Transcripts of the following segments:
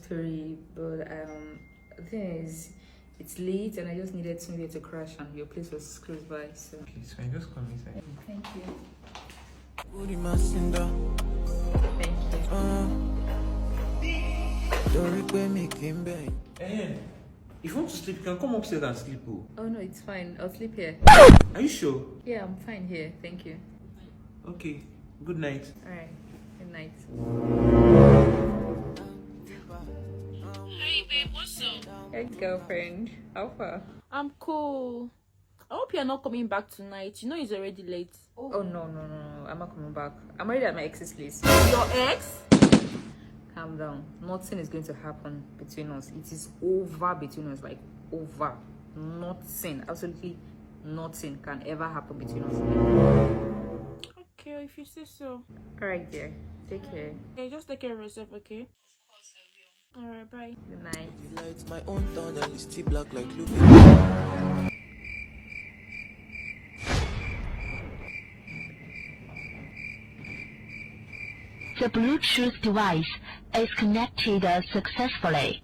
3, but the thing is, it's late and I just needed somewhere to crash and your place was close by, so. Okay, so I just come inside. Thank you. If you want to sleep, you can come upstairs and sleep. Oh no, it's fine. I'll sleep here. Are you sure? Yeah, I'm fine here. Thank you. Okay. Good night. Alright. Good night. Hey babe, what's up? Hey girlfriend. How far? I'm cool. I hope you're not coming back tonight. You know it's already late. Oh no. I'm not coming back. I'm already at my ex's place. Your ex? Calm down. Nothing is going to happen between us. It is over between us. Like over. Nothing. Absolutely nothing can ever happen between us. Okay, if you say so. Alright dear. Take care. Okay, just take care of yourself, okay? Of course I will. Alright, bye. Good night. It's my own town and it's still black like Lupe. The Bluetooth device is connected successfully.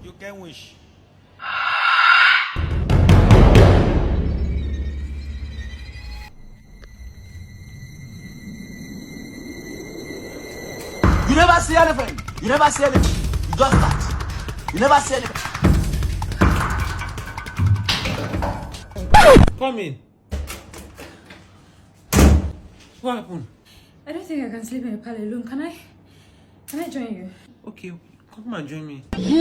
You can wish. You never see anything. You never see anything. You just start. You never see anything. Come in. What happened? I don't think I can sleep in the parlor alone. Can I join you? Okay, come and join me. You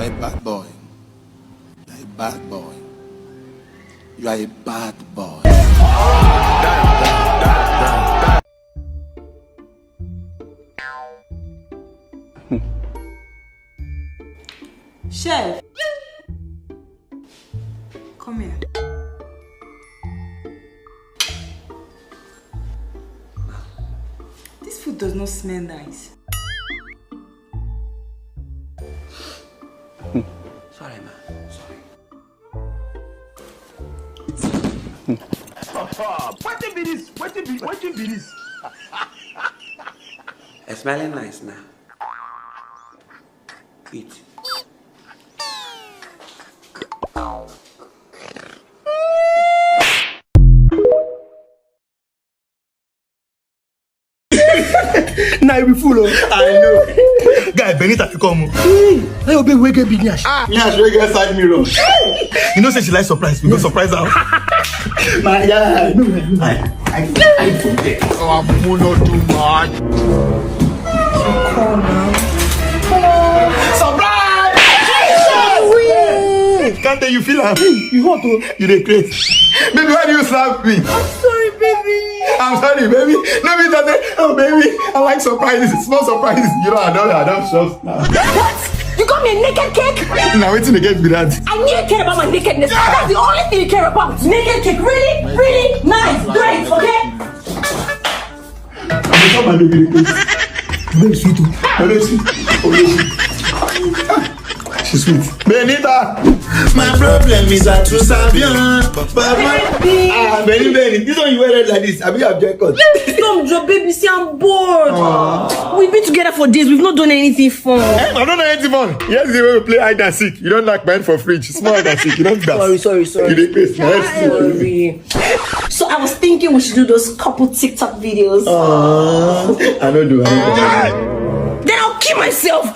are a bad boy. You are a bad boy. You are a bad boy. Chef, come here. This food does not smell nice. Sorry, man. Sorry. What be this? What be this? It's smelling nice now. Eat. Now you be full of. I know. Guy, Benita, you come. Hey, you be wake up, Nyash. Nyash, wake up side mirror. You know, say she like surprise. We go surprise her. Man, yeah, I know. I forget. Oh, I'm not too much. Come now. Surprise! Can't tell you feel happy. You hot, oh? You dey crazy. Baby, why do you slap me? I'm sorry, baby. I'm sorry, baby. Let me tell you, oh, baby, I like surprises. Small surprises. You know, I don't shops now. What? You got me a naked cake? Now, waiting to get me that. I knew you care about my nakedness. That's the only thing you care about. Naked cake. Really? Really? Nice. Great. Okay? I'm not my baby. Very sweet. Very sweet. She's sweet. Benita! My problem is I too savion. Benny. This one you wear red like this. I be objected. Stop, Joe, baby. See, I'm bored. We've been together for days. We've not done anything fun. I don't know anything fun. Yesterday when we play hide and seek. You don't knock mine for fridge. Small hide and seek. You don't dance. Sorry. You dey pace. Sorry. So I was thinking we should do those couple TikTok videos. I don't do it. Then I'll kill myself.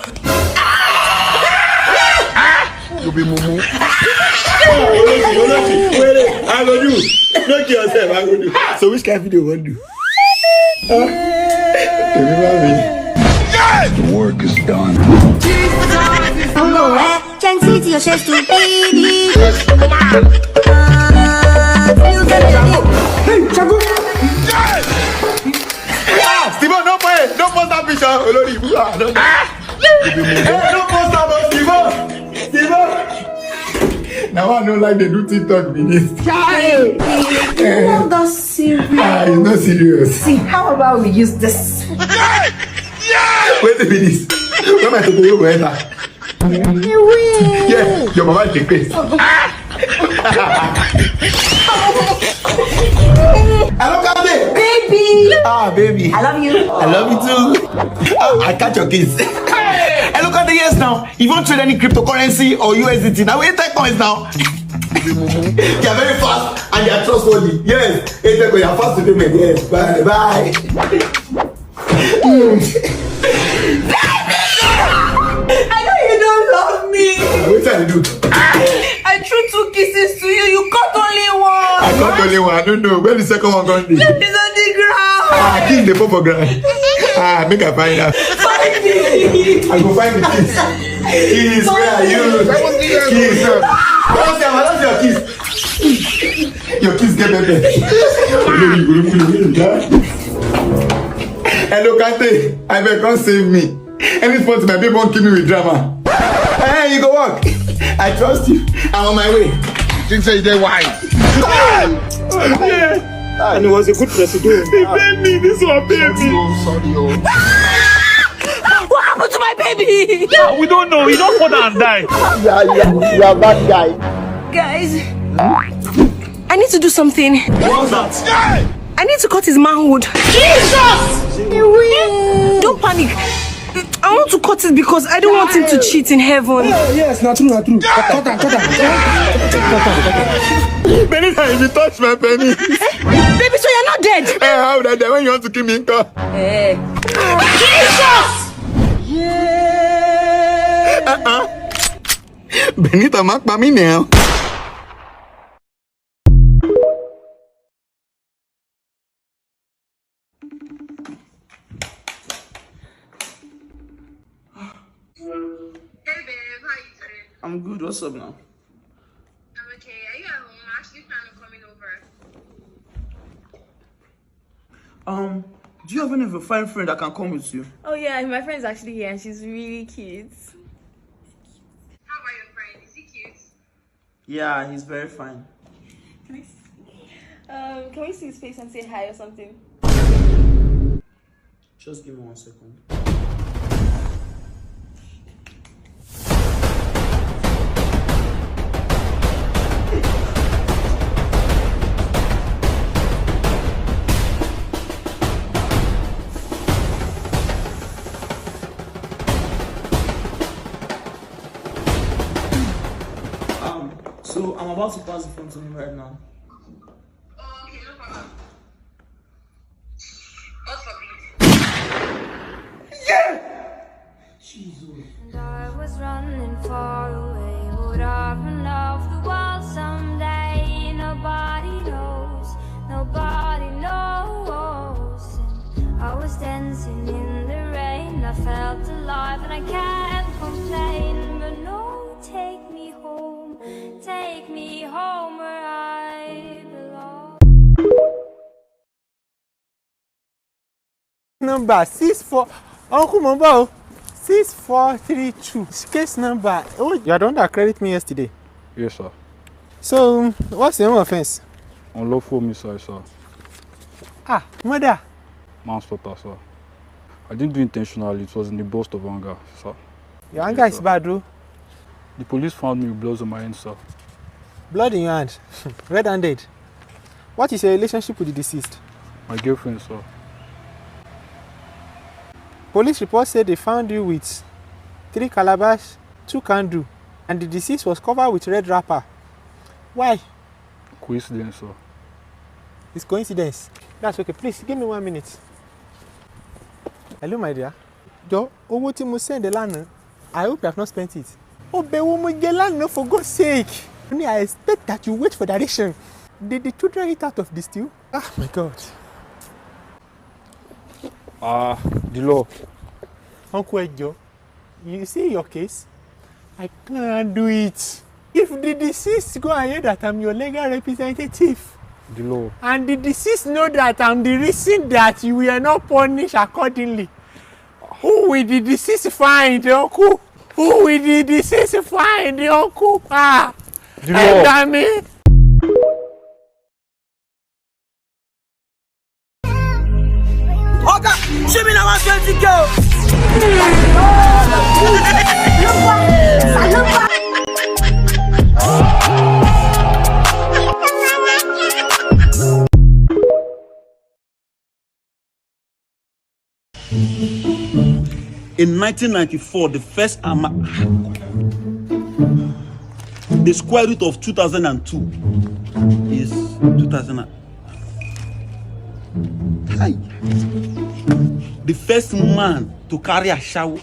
You be mumu. Wait, I go do. Don't kill yourself. I go do. So which kind of video you want to do? Remember me. The work is done. Can't see to your chest to baby. Hey, Chago. Steven, don't post that picture. Olori, don't. Hey, don't post that, Steven. Now I don't like they do TikTok videos. Hey, not that serious. It's not serious. See, how about we use this? Wait, Wait a minute. Where am I to go enter? Yeah, your mama take place. Hello, Captain. Baby! Ah, baby. I love you. I love you too. Ah, I catch your kiss. Hey, look at the yes now. You won't trade any cryptocurrency or USDT. Now, wait, take coins now. They are very fast and they are trustworthy. Yes. Hey, take you are fast to payment. Yes. Bye. Bye. I know you don't love me. What did I do? I threw 2 kisses to you. You cut only one. I got only one. I don't know. Where the second one gone? It's on the ground. Ah, kiss the pop ground. Ah, make I find out. Find me. I go find the kiss. Kiss, where are you? Kiss. What's your kiss? Your kiss get better. Hello, Kante. I beg, come save me. Any spot my baby won't kill me with drama. Hey, you go walk. I trust you. I'm on my way. Things say they wise. And it was a good president. He paid me. This one paid me. Sorry. What happened to my baby? We don't know. He don't fall down and die. Yeah, you are bad guy. Guys, I need to do something. What's that? I need to cut his manhood. Jesus! Don't panic. I want to cut it because I don't want him to cheat in heaven. Yes, not true. Cut that. Benita, if you touch my penny. Baby, so you're not dead? Hey, how would I die when you want to kill me in car? Hey. Jesus! Benita, mark by me now. Hey babe, how you doing? I'm good. What's up now? I'm okay. Are you at home? I'm actually planning on coming over. Do you have any of your fine friend that can come with you? Oh yeah, my friend's actually here and she's really cute. How about your friend? Is he cute? Yeah, he's very fine. Can we see his face and say hi or something? Just give me 1 second. So I'm about to pass the phone to him right now. Oh, okay, no problem. God forbid. And I was running far away. Would I run off the wall someday? Nobody knows. And I was dancing in the rain. I felt alive and I can't complain. But no, take me home. Take me home where I belong. Number 64. Uncle Mumbo. 6432. Case number. Oh, you are the one that credited me yesterday. Yes, sir. So, what's the offense? Unlawful missile, sir. Ah, murder. Manslaughter, sir. I didn't do it intentionally. It was in the burst of anger, sir. Your anger is bad, though. The police found me with blood on my hand, sir. Blood in your hand. Red-handed. What is your relationship with the deceased? My girlfriend, sir. Police report said they found you with 3 calabash, 2 candle, and the deceased was covered with red wrapper. Why? Coincidence, sir. It's coincidence. That's okay. Please, give me 1 minute. Hello, my dear. Yo, what you must send the land. I hope you have not spent it. Oh, but woman, get land, for God's sake. Only I expect that you wait for direction. Did the children eat out of this stew? Ah, my God. The law. Uncle Ejo, you see your case? I can't do it. If the deceased go and hear that I'm your legal representative, The law. and the deceased know that I'm the reason that you were not punished accordingly, who will the deceased find, Uncle? Who will the deceased find, Uncle? Ah, The law. damn it. Okay, show me now 120 girl. In 1994, the square root of 2002 is 2000. Hi. The first man to carry a shower.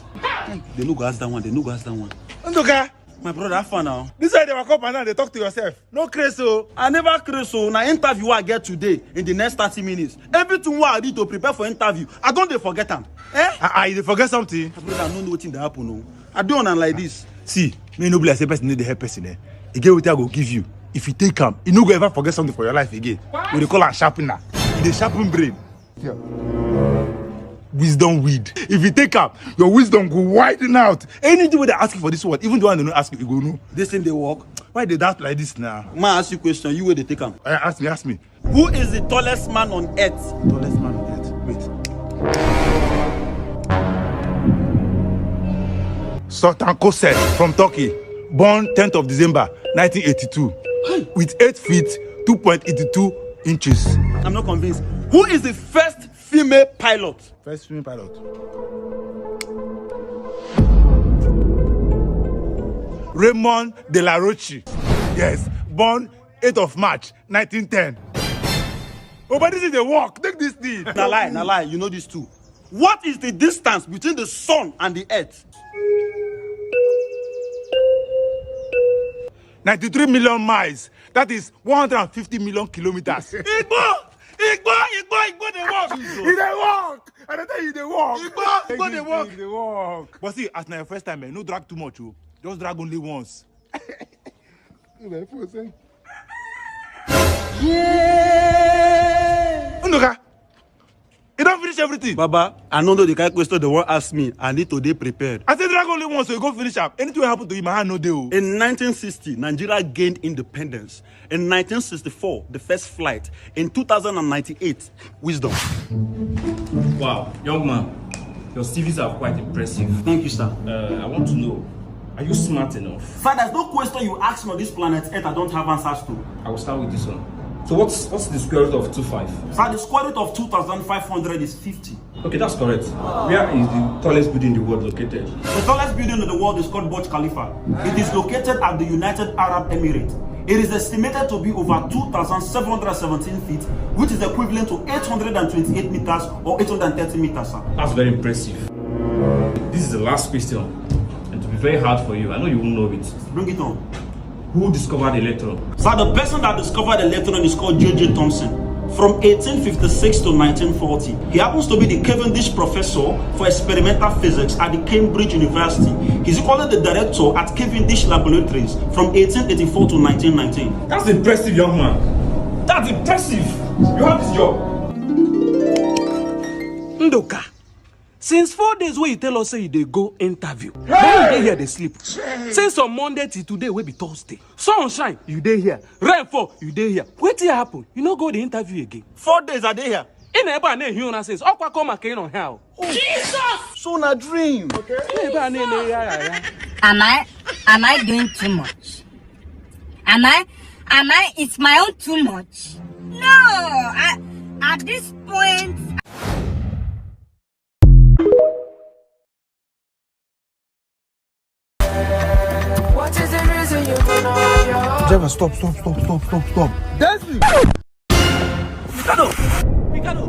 They no go ask that one. Ndoka, my brother, have fun now. this way they walk up and down, they talk to yourself. No crazy. I never crazy. So now interview I get today in the next 30 minutes. Everything what I need to prepare for interview, I don't forget them. You forget something. My brother, I don't know what that happen. No. I don't know like this. See, me no be like say person need the help person. You get what I go give you. If you take him, you no go ever forget something for your life again. We dey call am sharpener. You dey sharpen brain. Yeah. Wisdom weed. If you take him, your wisdom go widen out. Anything they ask you for this word, even the one they don't ask you, you go know. This thing they work. Why they doubt like this now? Man, ask you question. You where they take him? Ask me. Who is the tallest man on earth? Tallest man on earth. Wait. Sultan Koset from Turkey, born 10th of December 1982, with 8 feet 2.82 inches. I'm not convinced. Who is the first female pilot? First female pilot. Raymond de la Roche. Yes, born 8th of March 1910. Oh, but this is a walk. Take this thing. Now lie. You know this too. What is the distance between the sun and the earth? 93 million miles. That is 150 million kilometers. Igbo, they walk. They walk. And I tell you, they walk. Igbo, they walk. But see, as na your first time, no drag too much. Just drag only once. Yeah. Undoka, you don't finish everything. Baba, I don't know the kind of question they won't ask me. I need to be prepared. I said drag only once, so you go finish up. Anything will happen to you, my hand no deal. In 1960, Nigeria gained independence. In 1964, the first flight. In 2098, wisdom. Wow, young man, your CVs are quite impressive. Thank you, sir. I want to know, are you smart enough? Sir, there's no question you ask me on this planet Earth I don't have answers to. I will start with this one. So what's the square root of 25? Sir, the square root of 2,500 is 50. Okay, that's correct. Where is the tallest building in the world located? The tallest building in the world is called Burj Khalifa. It is located at the United Arab Emirates. It is estimated to be over 2,717 feet, which is equivalent to 828 meters or 830 meters, sir. That's very impressive. This is the last question, and to be very hard for you, I know you won't know it. Bring it on. Who discovered the electron? Sir, the person that discovered the electron is called J.J. Thomson. From 1856 to 1940, he happens to be the Cavendish professor for experimental physics at the Cambridge University. He's equally the director at Cavendish Laboratories from 1884 to 1919. That's impressive, young man. That's impressive. You have this job. Ndoka, since 4 days where you tell us say they go interview, then you dey here they sleep. Since on Monday till today will be Thursday. Sunshine, you dey here. Rain fall, you dey here. What will happen? You no go the interview again. 4 days are they here? In a bar human says, "Okwa come again on hell." Jesus! So na dream. Okay. Am I doing too much? Am I? It's my own too much. No, at this point. What is the reason you're gonna Driver, stop. Dancing! Mikado!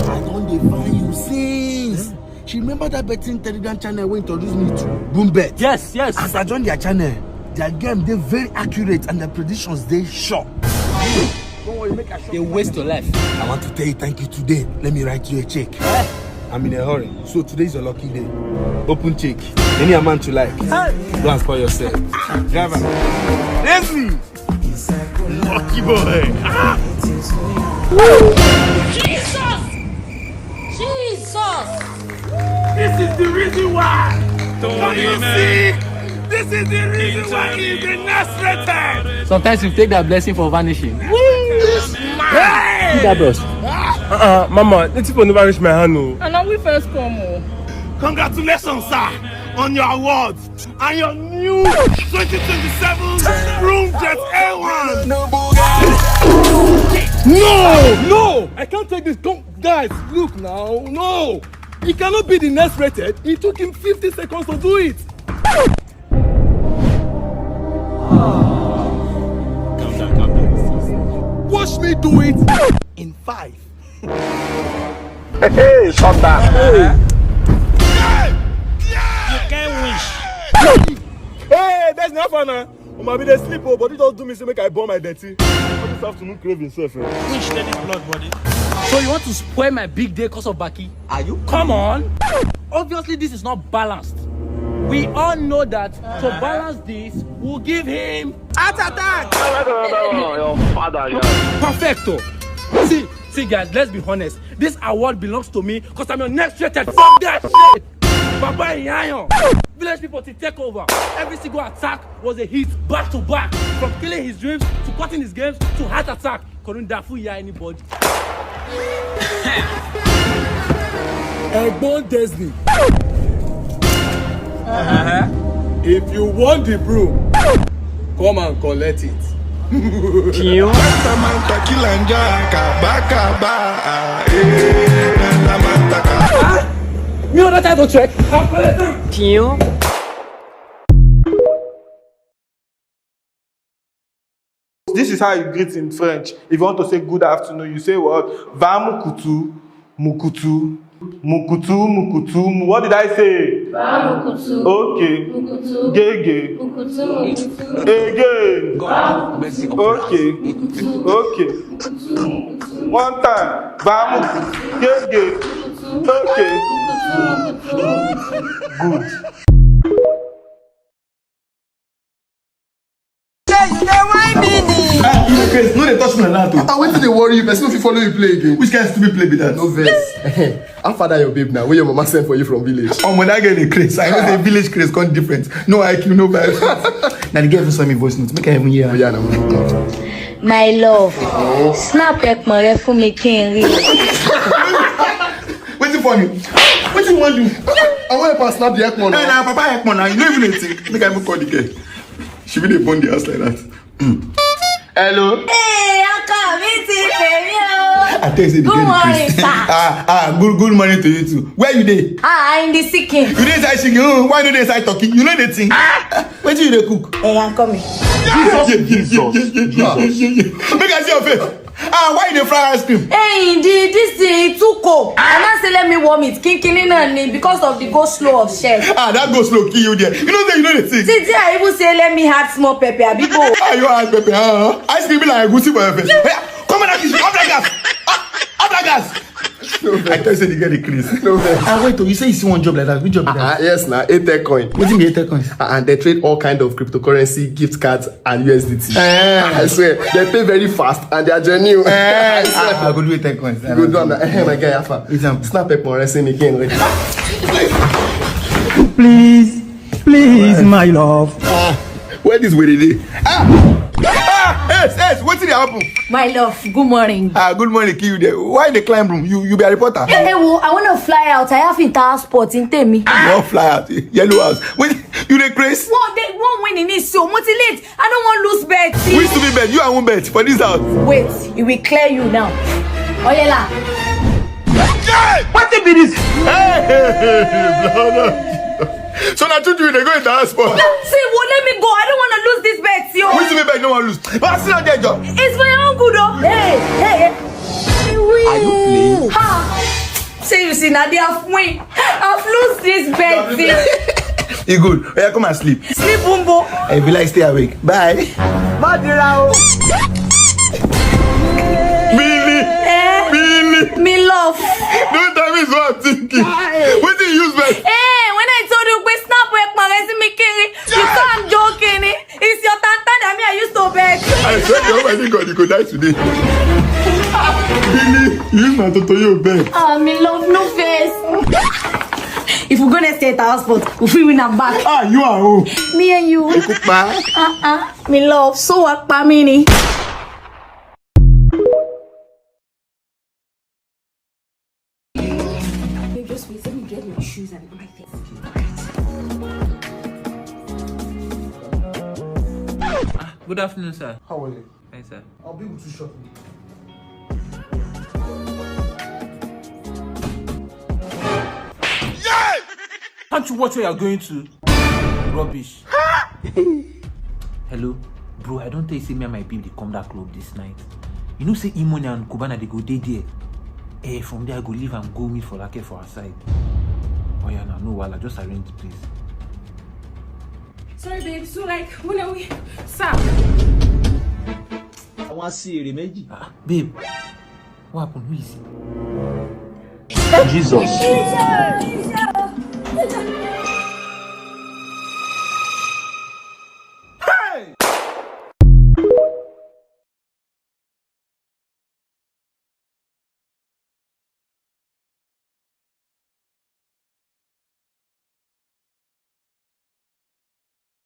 I don't define you since. She remember that betting Telegram channel we introduced me to? Boombet. Yes. As I joined their channel, their game they very accurate and their predictions they sure. Don't worry, make a shot. They waste your life. I want to tell you thank you today. Let me write you a check. I'm in a hurry. So today is your lucky day. Open check. Any amount you like. Don't spoil yourself. Driver. That's me! Lucky boy! Jesus! This is the reason why! Don't you see? This is the reason why he's the Nazareth! Sometimes you take that blessing for vanishing. Hey! That bros. Mama, let's people never reach my hand. No. And now we first come. Congratulations, sir, on your awards and your new 2027 Room Jet A1. No! I can't take this. Come, guys, look now. No! He cannot be the next rated. It took him 50 seconds to do it. Calm down. Watch me do it in 5. Hey, shut that. Hey. You can't wish. Hey, there's no fun, man. Maybe they sleep, but it just do me so make I burn my dirty. I this afternoon craving self. Wish let it blood body. So you want to spoil my big day because of Baki? Are you? Come on! Obviously this is not balanced. We all know that to balance this, we'll give him heart attack! No, your father, Perfecto! See guys, let's be honest. This award belongs to me because I'm your next rated. Fuck that shit! Papa Yayo! Village people to take over. Every single attack was a hit back to back. From killing his dreams to cutting his games to heart attack. Couldn't dafu ya anybody. Egbon Disney. If you want the broom, come and collect it. You know that I don't check. This is how you greet in French. If you want to say good afternoon, you say what? Va mukutu, mukutu, mukutu, mukutu. What did I say? Va mukutu. Okay. Mukutu. Gege. Mukutu. Again. Okay. Okay. One time. Va mukutu. Gege. Okay. Good. No, they touch me like that. I wait till they worry you. Person if you follow you play again. Which kind of stupid play be that? No verse. How far your babe now? Where your mama sent for you from village? Oh, when I get a craze, I know the village craze gone different. No IQ, no vibes. Now the girl send me voice notes. Make I even hear. Yeah, My love, snap ek my for me king. What's it funny? What you want to do? I want to snap the Ekman. Hey, now, Papa Ekman, now you don't even think. Make I even call the girl. She really burn the house like that. Hello. Hey, Uncle, meeting I tell you, good morning, sir. Good morning to you too. Where you dey? In the chicken. You dey inside chicken? Why don't they inside turkey? You know the thing. Where do you dey cook? Hey, I'm coming. Jesus. Make I see your face. Why you dey fry ice cream? Hey, this thing too cold. And I say let me warm it. Kinking because of the go slow of chef. That go slow kill you there. You know the thing. See, I even say let me add small pepper. Abibo. You add pepper? Ice cream be like a goosey for your face. Come on, up like gas. Up like gas. No, I tell you, they get the crease. No, wait, you say you see one job like that. Which job is that? Yes, now, Ether coin. What do you mean Ether coins? And they trade all kind of cryptocurrency, gift cards, and USDT. I swear, they pay very fast and they are genuine. I swear. I go do Ether coins. Go do that. My guy, Alpha. Snap up more and say me again. Please, my love. Where this way today? Yes, what did happen? My love, good morning. Good morning, kill you there. Why in the climb room? You be a reporter? Hey, well, I want to fly out. I have passport in Temi. You want fly out? Yellow house. Wait, you the craze? One winning is so much late. I don't want to lose bet. Who used to be bet? You and one bet for this house. Wait, it will clear you now. Oyela. What the be this? Hey, so now you they go in the passport. See, well, let me go. I don't want to lose this bet, yo. Who used to be bet? No one lose. But I still not there, Joe. It's my own good, though. Hey. Are you playing? Ha. Say you see, now they have win. I've lost this bet. You good? Yeah, come and sleep. Sleep, Bumbo. Hey, be like, stay awake. Bye. Billy. Me love. Don't tell me what I'm thinking. What do you use, man? Hey, when I told you we snap with my resume, you thought I'm joking. It's your tanta that me I used to bet. I swear to God, you could die today. Billy, use my Totoyo bet. Me love, no face. If we're gonna stay at the hospital, we'll free win and back. You are who? Me and you. Me love, so what, Pamini? Just wait, let me get your shoes and everything. Good afternoon, sir. How are you? Hi, sir. I'll be with you shortly. Can't you watch where you're going to? Rubbish. Hello? Bro, I don't tell you, say me and my baby, they come that club this night. You know, say Imoni and Kubana, they go there. From there, I go leave and go meet for Lake for our side. Oh yeah, no, while I just arrange the place. Sorry, babe. So, like, when are we? Sir. I want to see you, Remeji. Babe, what happened? Who is it? Jesus. Jesus.